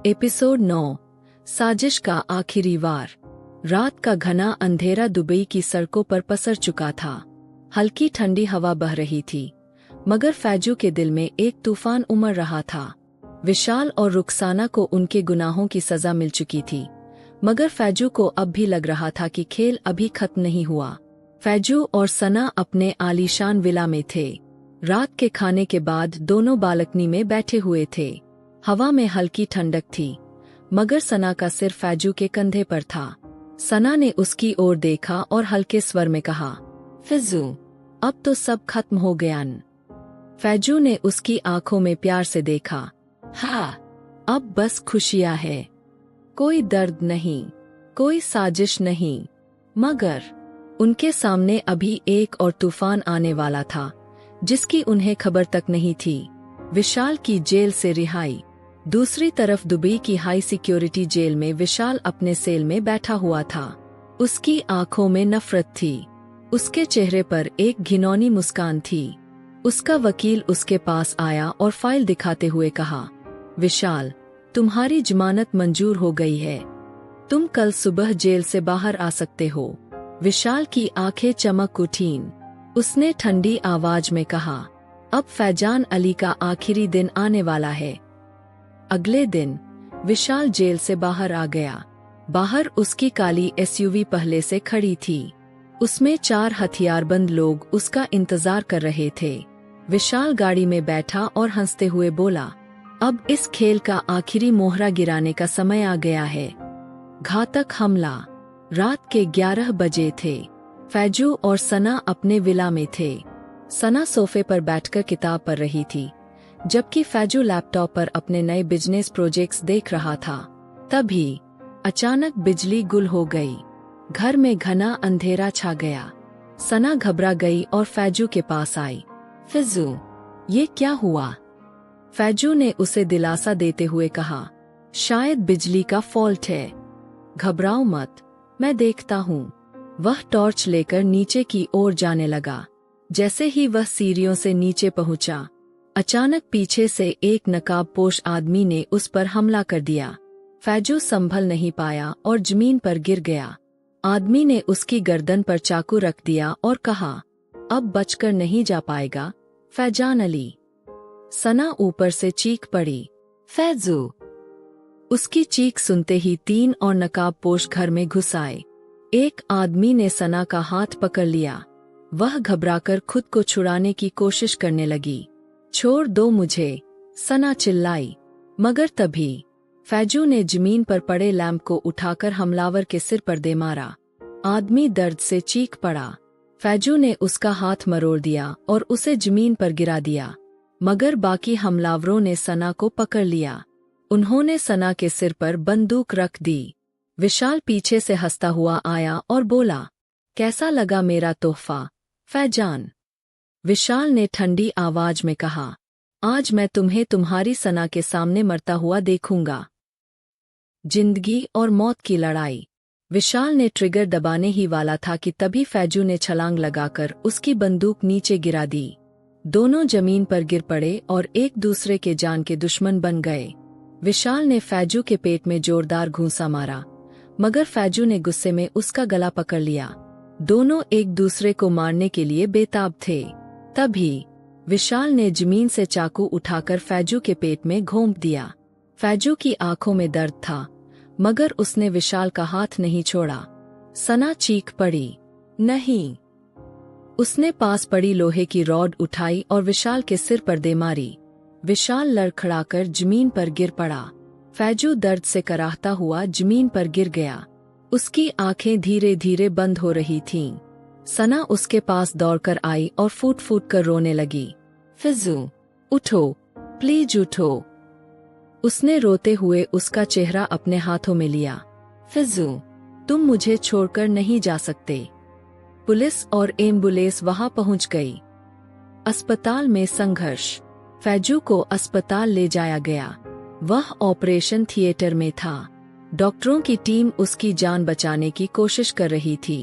Episode 9 साजिश का आखिरी वार। रात का घना अंधेरा दुबई की सड़कों पर पसर चुका था। हल्की ठंडी हवा बह रही थी, मगर फैजू के दिल में एक तूफान उमड़ रहा था। विशाल और रुखसाना को उनके गुनाहों की सजा मिल चुकी थी, मगर फैजू को अब भी लग रहा था कि खेल अभी खत्म नहीं हुआ। फैजू और सना अपने आलीशान विला में थे। रात के खाने के बाद दोनों बालकनी में बैठे हुए थे। हवा में हल्की ठंडक थी, मगर सना का सिर फैजू के कंधे पर था। सना ने उसकी ओर देखा और हल्के स्वर में कहा, फैजू, अब तो सब खत्म हो गया न। फैजू ने उसकी आंखों में प्यार से देखा। हाँ, अब बस खुशियां है, कोई दर्द नहीं, कोई साजिश नहीं। मगर उनके सामने अभी एक और तूफान आने वाला था, जिसकी उन्हें खबर तक नहीं थी। विशाल की जेल से रिहाई। दूसरी तरफ दुबई की हाई सिक्योरिटी जेल में विशाल अपने सेल में बैठा हुआ था। उसकी आंखों में नफरत थी, उसके चेहरे पर एक घिनौनी मुस्कान थी। उसका वकील उसके पास आया और फाइल दिखाते हुए कहा, विशाल, तुम्हारी जमानत मंजूर हो गई है, तुम कल सुबह जेल से बाहर आ सकते हो। विशाल की आंखें चमक उठीं। उसने ठंडी आवाज में कहा, अब फैजान अली का आखिरी दिन आने वाला है। अगले दिन विशाल जेल से बाहर आ गया। बाहर उसकी काली एसयूवी पहले से खड़ी थी। उसमें 4 हथियारबंद लोग उसका इंतजार कर रहे थे। विशाल गाड़ी में बैठा और हंसते हुए बोला, अब इस खेल का आखिरी मोहरा गिराने का समय आ गया है। घातक हमला। रात के 11 बजे थे। फैजू और सना अपने विला में थे। सना सोफे पर बैठकर किताब पढ़ रही थी, जबकि फैजू लैपटॉप पर अपने नए बिजनेस प्रोजेक्ट्स देख रहा था। तभी अचानक बिजली गुल हो गई। घर में घना अंधेरा छा गया। सना घबरा गई और फैजू के पास आई। फैजू, ये क्या हुआ? फैजू ने उसे दिलासा देते हुए कहा, शायद बिजली का फॉल्ट है, घबराओ मत, मैं देखता हूँ। वह टॉर्च लेकर नीचे की ओर जाने लगा। जैसे ही वह सीढ़ियों से नीचे पहुंचा, अचानक पीछे से एक नकाबपोश आदमी ने उस पर हमला कर दिया। फैजू संभल नहीं पाया और जमीन पर गिर गया। आदमी ने उसकी गर्दन पर चाकू रख दिया और कहा, अब बचकर नहीं जा पाएगा फैजान अली। सना ऊपर से चीख पड़ी, फैजू। उसकी चीख सुनते ही 3 और नकाबपोश घर में घुस आए। एक आदमी ने सना का हाथ पकड़ लिया। वह घबराकर खुद को छुड़ाने की कोशिश करने लगी। छोड़ दो मुझे, सना चिल्लाई। मगर तभी फैजू ने जमीन पर पड़े लैंप को उठाकर हमलावर के सिर पर दे मारा। आदमी दर्द से चीख पड़ा। फैजू ने उसका हाथ मरोड़ दिया और उसे जमीन पर गिरा दिया, मगर बाकी हमलावरों ने सना को पकड़ लिया। उन्होंने सना के सिर पर बंदूक रख दी। विशाल पीछे से हंसता हुआ आया और बोला, कैसा लगा मेरा तोहफा फैजान? विशाल ने ठंडी आवाज में कहा, आज मैं तुम्हें तुम्हारी सना के सामने मरता हुआ देखूंगा। जिंदगी और मौत की लड़ाई। विशाल ने ट्रिगर दबाने ही वाला था कि तभी फैजू ने छलांग लगाकर उसकी बंदूक नीचे गिरा दी। दोनों जमीन पर गिर पड़े और एक दूसरे के जान के दुश्मन बन गए। विशाल ने फैजू के पेट में जोरदार घूंसा मारा, मगर फैजू ने गुस्से में उसका गला पकड़ लिया। दोनों एक दूसरे को मारने के लिए बेताब थे। तभी विशाल ने जमीन से चाकू उठाकर फैजू के पेट में घोंप दिया। फैजू की आंखों में दर्द था, मगर उसने विशाल का हाथ नहीं छोड़ा। सना चीख पड़ी, नहीं। उसने पास पड़ी लोहे की रॉड उठाई और विशाल के सिर पर दे मारी। विशाल लड़खड़ाकर जमीन पर गिर पड़ा। फैजू दर्द से कराहता हुआ जमीन पर गिर गया। उसकी आंखें धीरे धीरे बंद हो रही थीं। सना उसके पास दौड़कर आई और फूट फूट कर रोने लगी। फैजू, उठो, प्लीज उठो। उसने रोते हुए उसका चेहरा अपने हाथों में लिया। फैजू, तुम मुझे छोड़कर नहीं जा सकते। पुलिस और एम्बुलेंस वहां पहुंच गई। अस्पताल में संघर्ष। फैजू को अस्पताल ले जाया गया। वह ऑपरेशन थिएटर में था। डॉक्टरों की टीम उसकी जान बचाने की कोशिश कर रही थी।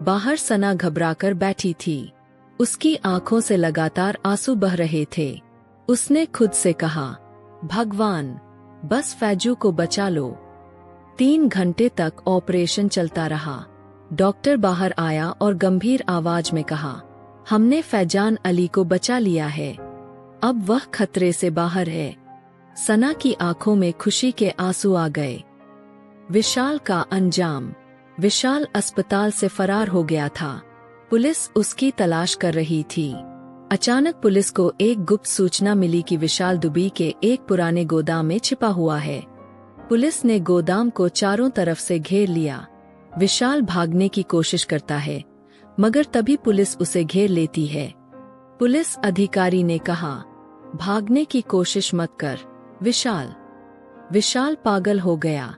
बाहर सना घबराकर बैठी थी। उसकी आंखों से लगातार आंसू बह रहे थे। उसने खुद से कहा, भगवान, बस फैजू को बचा लो। 3 घंटे तक ऑपरेशन चलता रहा। डॉक्टर बाहर आया और गंभीर आवाज में कहा, हमने फैजान अली को बचा लिया है, अब वह खतरे से बाहर है। सना की आंखों में खुशी के आंसू आ गए। विशाल का अंजाम। विशाल अस्पताल से फरार हो गया था। पुलिस उसकी तलाश कर रही थी। अचानक पुलिस को एक गुप्त सूचना मिली कि विशाल दुबई के एक पुराने गोदाम में छिपा हुआ है। पुलिस ने गोदाम को चारों तरफ से घेर लिया। विशाल भागने की कोशिश करता है, मगर तभी पुलिस उसे घेर लेती है। पुलिस अधिकारी ने कहा, भागने की कोशिश मत कर विशाल। विशाल पागल हो गया।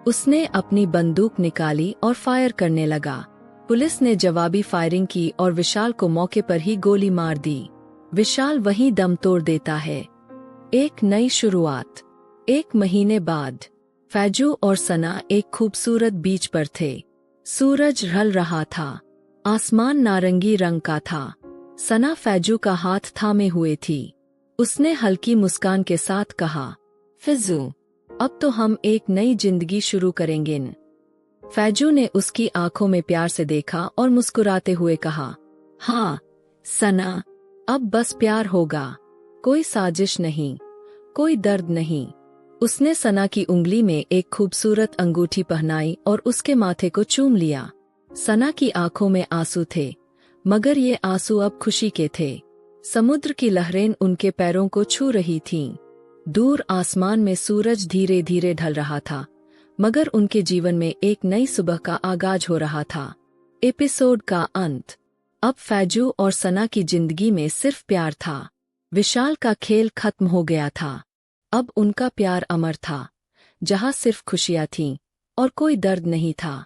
उसने अपनी बंदूक निकाली और फायर करने लगा। पुलिस ने जवाबी फायरिंग की और विशाल को मौके पर ही गोली मार दी। विशाल वहीं दम तोड़ देता है। एक नई शुरुआत। 1 महीने बाद फैजू और सना एक खूबसूरत बीच पर थे। सूरज ढल रहा था। आसमान नारंगी रंग का था। सना फैजू का हाथ थामे हुए थी। उसने हल्की मुस्कान के साथ कहा, फैजू, अब तो हम एक नई जिंदगी शुरू करेंगे। फैजू ने उसकी आंखों में प्यार से देखा और मुस्कुराते हुए कहा, हाँ सना, अब बस प्यार होगा, कोई साजिश नहीं, कोई दर्द नहीं। उसने सना की उंगली में एक खूबसूरत अंगूठी पहनाई और उसके माथे को चूम लिया। सना की आंखों में आंसू थे, मगर ये आंसू अब खुशी के थे। समुद्र की लहरें उनके पैरों को छू रही थीं। दूर आसमान में सूरज धीरे धीरे ढल रहा था, मगर उनके जीवन में एक नई सुबह का आगाज हो रहा था। एपिसोड का अंत। अब फैजू और सना की जिंदगी में सिर्फ प्यार था। विशाल का खेल खत्म हो गया था। अब उनका प्यार अमर था, जहां सिर्फ खुशियां थीं और कोई दर्द नहीं था।